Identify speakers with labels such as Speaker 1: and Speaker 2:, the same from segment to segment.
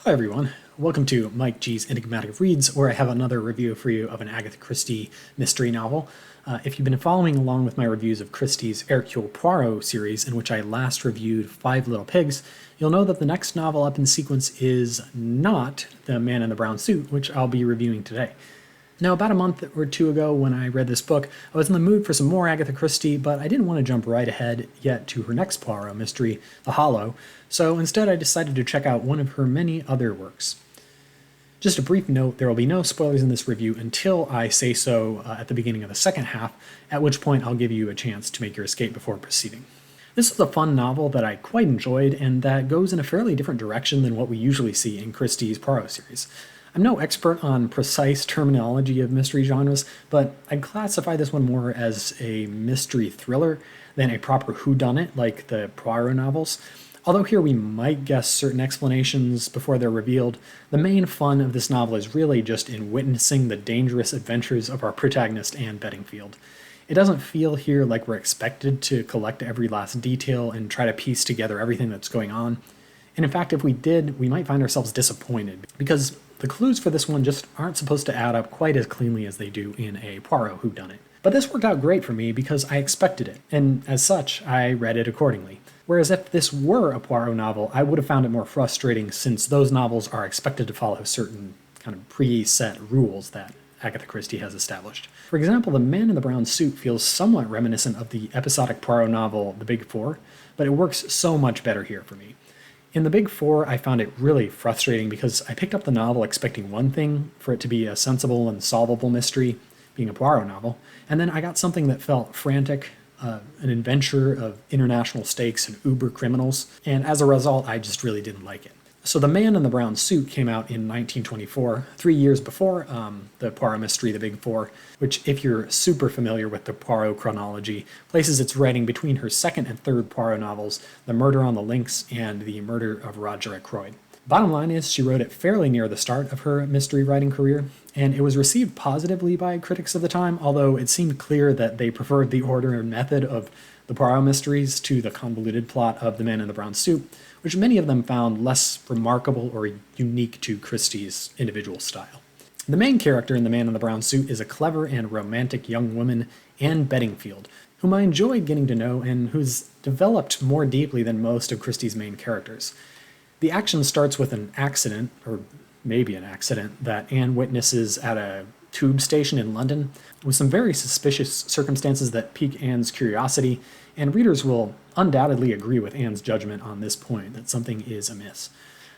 Speaker 1: Hi everyone, welcome to Mike G's Enigmatic Reads, where I have another review for you of an Agatha Christie mystery novel. If you've been following along with my reviews of Christie's Hercule Poirot series, in which I last reviewed Five Little Pigs, you'll know that the next novel up in sequence is not The Man in the Brown Suit, which I'll be reviewing today. Now, about a month or two ago when I read this book, I was in the mood for some more Agatha Christie, but I didn't want to jump right ahead yet to her next Poirot mystery, The Hollow, so instead I decided to check out one of her many other works. Just a brief note, there will be no spoilers in this review until I say so at the beginning of the second half, at which point I'll give you a chance to make your escape before proceeding. This is a fun novel that I quite enjoyed and that goes in a fairly different direction than what we usually see in Christie's Poirot series. I'm no expert on precise terminology of mystery genres, but I'd classify this one more as a mystery thriller than a proper whodunit like the Poirot novels. Although here we might guess certain explanations before they're revealed, the main fun of this novel is really just in witnessing the dangerous adventures of our protagonist Anne Bedingfield. It doesn't feel here like we're expected to collect every last detail and try to piece together everything that's going on. And in fact, if we did, we might find ourselves disappointed, because the clues for this one just aren't supposed to add up quite as cleanly as they do in a Poirot whodunit. But this worked out great for me because I expected it, and as such, I read it accordingly. Whereas if this were a Poirot novel, I would have found it more frustrating since those novels are expected to follow certain kind of preset rules that Agatha Christie has established. For example, The Man in the Brown Suit feels somewhat reminiscent of the episodic Poirot novel The Big Four, but it works so much better here for me. In The Big Four, I found it really frustrating because I picked up the novel expecting one thing, for it to be a sensible and solvable mystery, being a Poirot novel, and then I got something that felt frantic, an adventure of international stakes and uber criminals, and as a result, I just really didn't like it. So The Man in the Brown Suit came out in 1924, 3 years before the Poirot mystery, The Big Four, which, if you're super familiar with the Poirot chronology, places its writing between her second and third Poirot novels, The Murder on the Links and The Murder of Roger Ackroyd. Bottom line is, she wrote it fairly near the start of her mystery writing career, and it was received positively by critics of the time, although it seemed clear that they preferred the order and method of the Poirot mysteries to the convoluted plot of The Man in the Brown Suit, which many of them found less remarkable or unique to Christie's individual style. The main character in The Man in the Brown Suit is a clever and romantic young woman, Anne Bedingfield, whom I enjoyed getting to know and who's developed more deeply than most of Christie's main characters. The action starts with an accident, or maybe an accident, that Anne witnesses at a tube station in London, with some very suspicious circumstances that pique Anne's curiosity, and readers will undoubtedly agree with Anne's judgment on this point, that something is amiss.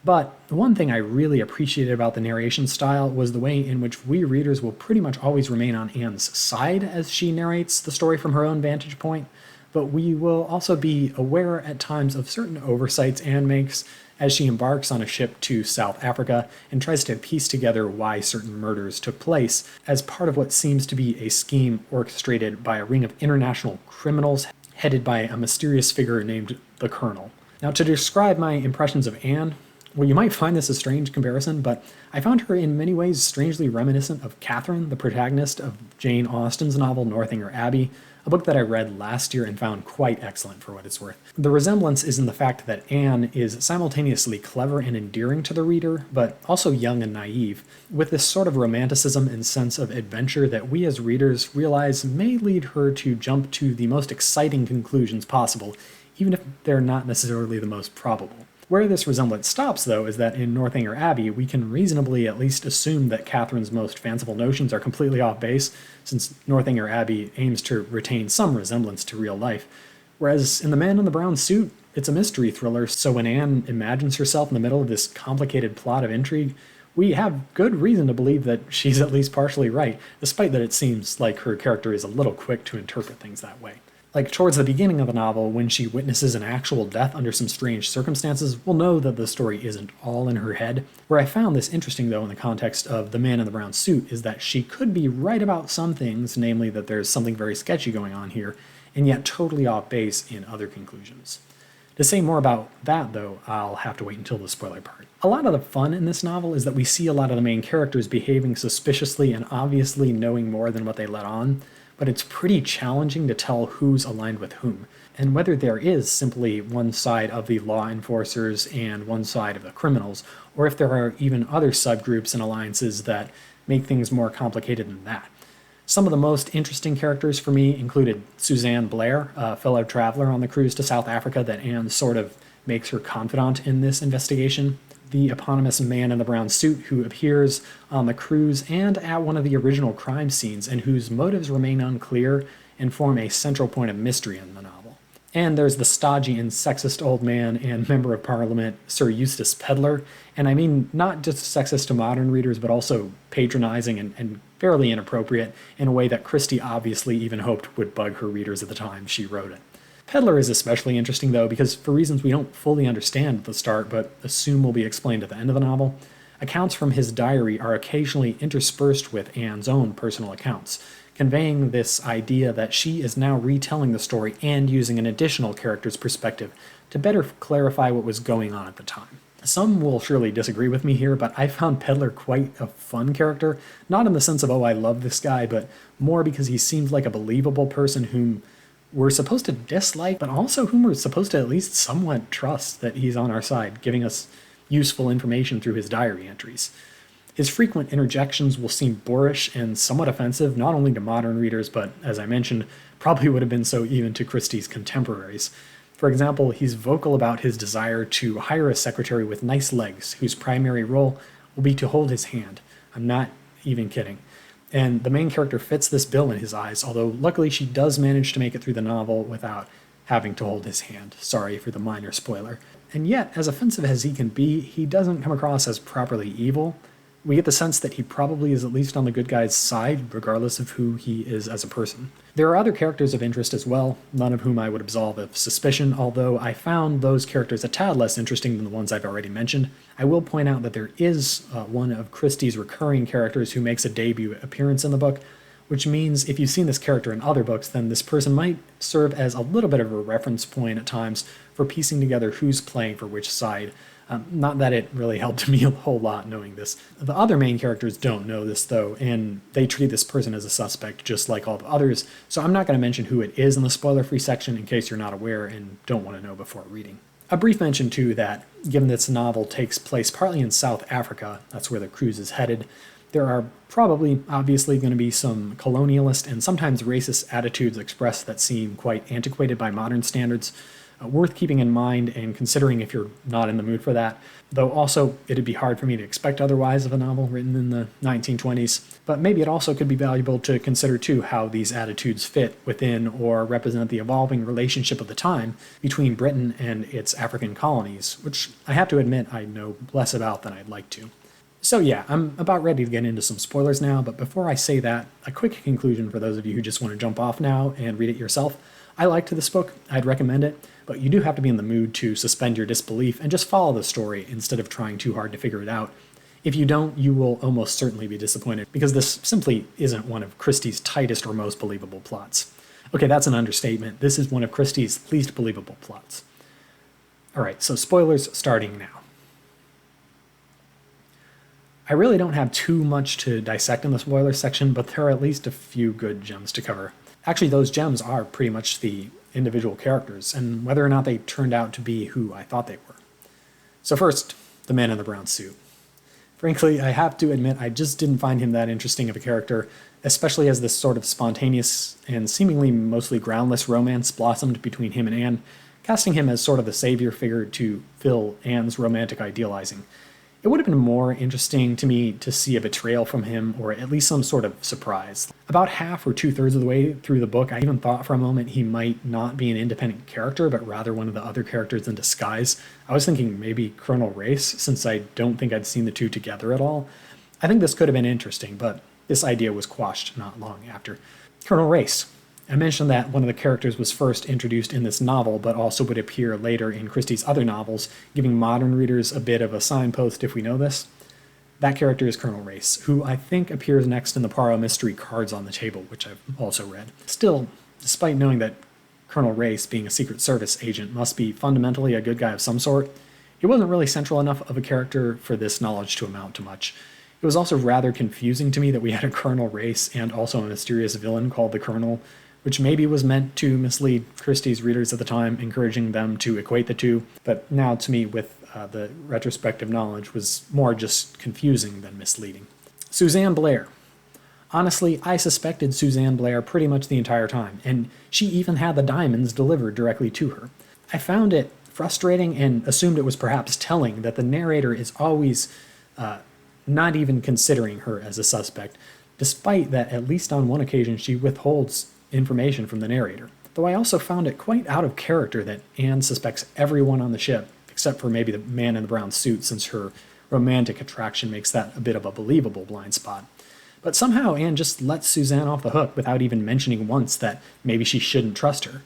Speaker 1: But the one thing I really appreciated about the narration style was the way in which we readers will pretty much always remain on Anne's side as she narrates the story from her own vantage point, but we will also be aware at times of certain oversights Anne makes as she embarks on a ship to South Africa and tries to piece together why certain murders took place as part of what seems to be a scheme orchestrated by a ring of international criminals headed by a mysterious figure named the Colonel. Now, to describe my impressions of Anne, well, you might find this a strange comparison, but I found her in many ways strangely reminiscent of Catherine, the protagonist of Jane Austen's novel Northanger Abbey, a book that I read last year and found quite excellent for what it's worth. The resemblance is in the fact that Anne is simultaneously clever and endearing to the reader, but also young and naive, with this sort of romanticism and sense of adventure that we as readers realize may lead her to jump to the most exciting conclusions possible, even if they're not necessarily the most probable. Where this resemblance stops, though, is that in Northanger Abbey, we can reasonably at least assume that Catherine's most fanciful notions are completely off base, since Northanger Abbey aims to retain some resemblance to real life. Whereas in The Man in the Brown Suit, it's a mystery thriller, so when Anne imagines herself in the middle of this complicated plot of intrigue, we have good reason to believe that she's at least partially right, despite that it seems like her character is a little quick to interpret things that way. Like, towards the beginning of the novel, when she witnesses an actual death under some strange circumstances, we'll know that the story isn't all in her head. Where I found this interesting, though, in the context of The Man in the Brown Suit, is that she could be right about some things, namely that there's something very sketchy going on here, and yet totally off base in other conclusions. To say more about that, though, I'll have to wait until the spoiler part. A lot of the fun in this novel is that we see a lot of the main characters behaving suspiciously and obviously knowing more than what they let on, but it's pretty challenging to tell who's aligned with whom. and whether there is simply one side of the law enforcers and one side of the criminals, or if there are even other subgroups and alliances that make things more complicated than that. Some of the most interesting characters for me included Suzanne Blair, a fellow traveler on the cruise to South Africa that Anne sort of makes her confidant in this investigation, the eponymous man in the brown suit who appears on the cruise and at one of the original crime scenes and whose motives remain unclear and form a central point of mystery in the novel. And there's the stodgy and sexist old man and member of parliament, Sir Eustace Pedlar, and I mean not just sexist to modern readers, but also patronizing and fairly inappropriate in a way that Christie obviously even hoped would bug her readers at the time she wrote it. Pedlar is especially interesting, though, because for reasons we don't fully understand at the start, but assume will be explained at the end of the novel, accounts from his diary are occasionally interspersed with Anne's own personal accounts, conveying this idea that she is now retelling the story and using an additional character's perspective to better clarify what was going on at the time. Some will surely disagree with me here, but I found Pedlar quite a fun character, not in the sense of, oh, I love this guy, but more because he seemed like a believable person whom we're supposed to dislike, but also whom we're supposed to at least somewhat trust that he's on our side, giving us useful information through his diary entries. His frequent interjections will seem boorish and somewhat offensive, not only to modern readers, but, as I mentioned, probably would have been so even to Christie's contemporaries. For example, he's vocal about his desire to hire a secretary with nice legs, whose primary role will be to hold his hand. I'm not even kidding. And the main character fits this bill in his eyes, although luckily she does manage to make it through the novel without having to hold his hand. Sorry for the minor spoiler. And yet, as offensive as he can be, he doesn't come across as properly evil. We get the sense that he probably is at least on the good guy's side, regardless of who he is as a person. There are other characters of interest as well, none of whom I would absolve of suspicion, although I found those characters a tad less interesting than the ones I've already mentioned. I will point out that there is one of Christie's recurring characters who makes a debut appearance in the book, which means if you've seen this character in other books, then this person might serve as a little bit of a reference point at times for piecing together who's playing for which side. Not that it really helped me a whole lot knowing this. The other main characters don't know this, though, and they treat this person as a suspect just like all the others, so I'm not going to mention who it is in the spoiler-free section in case you're not aware and don't want to know before reading. A brief mention, too, that given this novel takes place partly in South Africa, that's where the cruise is headed, there are probably, obviously, going to be some colonialist and sometimes racist attitudes expressed that seem quite antiquated by modern standards. Worth keeping in mind and considering if you're not in the mood for that, though also it'd be hard for me to expect otherwise of a novel written in the 1920s, but maybe it also could be valuable to consider too how these attitudes fit within or represent the evolving relationship of the time between Britain and its African colonies, which I have to admit I know less about than I'd like to. So yeah, I'm about ready to get into some spoilers now, but before I say that, a quick conclusion for those of you who just want to jump off now and read it yourself. I liked this book, I'd recommend it, but you do have to be in the mood to suspend your disbelief and just follow the story instead of trying too hard to figure it out. If you don't, you will almost certainly be disappointed, because this simply isn't one of Christie's tightest or most believable plots. Okay, that's an understatement. This is one of Christie's least believable plots. Alright, so spoilers starting now. I really don't have too much to dissect in the spoilers section, but there are at least a few good gems to cover. Actually, those gems are pretty much the individual characters, and whether or not they turned out to be who I thought they were. So first, the man in the brown suit. Frankly, I have to admit I just didn't find him that interesting of a character, especially as this sort of spontaneous and seemingly mostly groundless romance blossomed between him and Anne, casting him as sort of the savior figure to fill Anne's romantic idealizing. It would have been more interesting to me to see a betrayal from him, or at least some sort of surprise. About half or two-thirds of the way through the book, I even thought for a moment he might not be an independent character, but rather one of the other characters in disguise. I was thinking maybe Colonel Race, since I don't think I'd seen the two together at all. I think this could have been interesting, but this idea was quashed not long after. Colonel Race. I mentioned that one of the characters was first introduced in this novel, but also would appear later in Christie's other novels, giving modern readers a bit of a signpost if we know this. That character is Colonel Race, who I think appears next in the Poirot mystery Cards on the Table, which I've also read. Still, despite knowing that Colonel Race, being a Secret Service agent, must be fundamentally a good guy of some sort, he wasn't really central enough of a character for this knowledge to amount to much. It was also rather confusing to me that we had a Colonel Race and also a mysterious villain called the Colonel, which maybe was meant to mislead Christie's readers at the time, encouraging them to equate the two, but now to me, with the retrospective knowledge, was more just confusing than misleading. Suzanne Blair. Honestly, I suspected Suzanne Blair pretty much the entire time, and she even had the diamonds delivered directly to her. I found it frustrating and assumed it was perhaps telling that the narrator is always not even considering her as a suspect, despite that at least on one occasion she withholds information from the narrator. Though I also found it quite out of character that Anne suspects everyone on the ship, except for maybe the man in the brown suit, since her romantic attraction makes that a bit of a believable blind spot. But somehow Anne just lets Suzanne off the hook without even mentioning once that maybe she shouldn't trust her.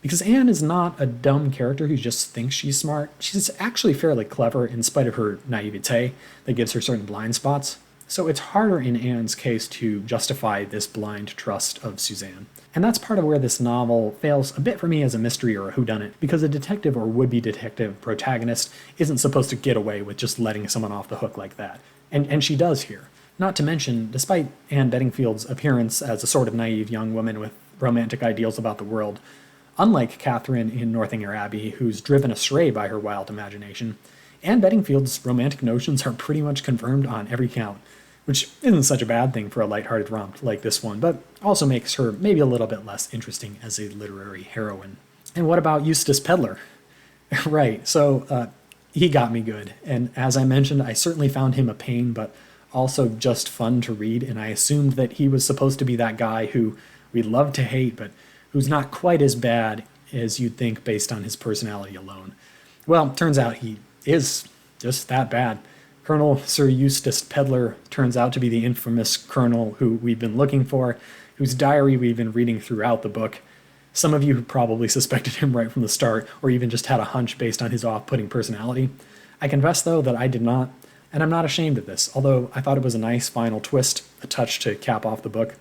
Speaker 1: Because Anne is not a dumb character who just thinks she's smart. She's actually fairly clever in spite of her naivete that gives her certain blind spots. So it's harder in Anne's case to justify this blind trust of Suzanne. And that's part of where this novel fails a bit for me as a mystery or a whodunit, because a detective or would-be detective protagonist isn't supposed to get away with just letting someone off the hook like that. And she does here. Not to mention, despite Anne Bedingfield's appearance as a sort of naive young woman with romantic ideals about the world, unlike Catherine in Northanger Abbey, who's driven astray by her wild imagination, Anne Bedingfield's romantic notions are pretty much confirmed on every count, which isn't such a bad thing for a lighthearted romp like this one, but also makes her maybe a little bit less interesting as a literary heroine. And what about Eustace Pedler? Right, so he got me good, and as I mentioned, I certainly found him a pain, but also just fun to read, and I assumed that he was supposed to be that guy who we love to hate, but who's not quite as bad as you'd think based on his personality alone. Well, turns out he is just that bad. Colonel Sir Eustace Pedler turns out to be the infamous colonel who we've been looking for, whose diary we've been reading throughout the book. Some of you probably suspected him right from the start, or even just had a hunch based on his off-putting personality. I confess, though, that I did not, and I'm not ashamed of this, although I thought it was a nice final twist, a touch to cap off the book.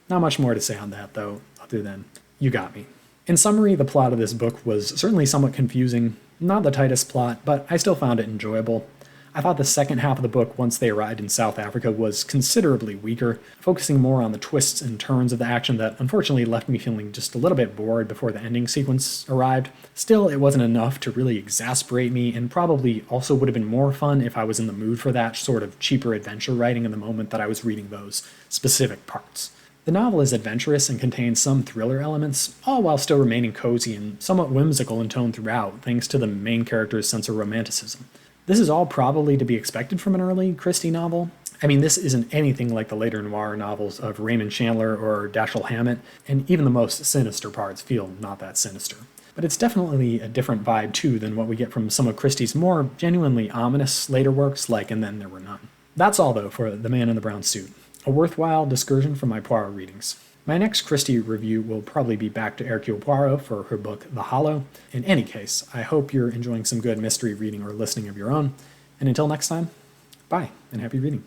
Speaker 1: Not much more to say on that, though, other than you got me. In summary, the plot of this book was certainly somewhat confusing, not the tightest plot, but I still found it enjoyable. I thought the second half of the book, once they arrived in South Africa, was considerably weaker, focusing more on the twists and turns of the action that unfortunately left me feeling just a little bit bored before the ending sequence arrived. Still, it wasn't enough to really exasperate me, and probably also would have been more fun if I was in the mood for that sort of cheaper adventure writing in the moment that I was reading those specific parts. The novel is adventurous and contains some thriller elements, all while still remaining cozy and somewhat whimsical in tone throughout, thanks to the main character's sense of romanticism. This is all probably to be expected from an early Christie novel. I mean, this isn't anything like the later noir novels of Raymond Chandler or Dashiell Hammett, and even the most sinister parts feel not that sinister. But it's definitely a different vibe, too, than what we get from some of Christie's more genuinely ominous later works like And Then There Were None. That's all, though, for The Man in the Brown Suit. A worthwhile excursion from my Poirot readings. My next Christie review will probably be back to Hercule Poirot for her book The Hollow. In any case, I hope you're enjoying some good mystery reading or listening of your own. And until next time, bye and happy reading.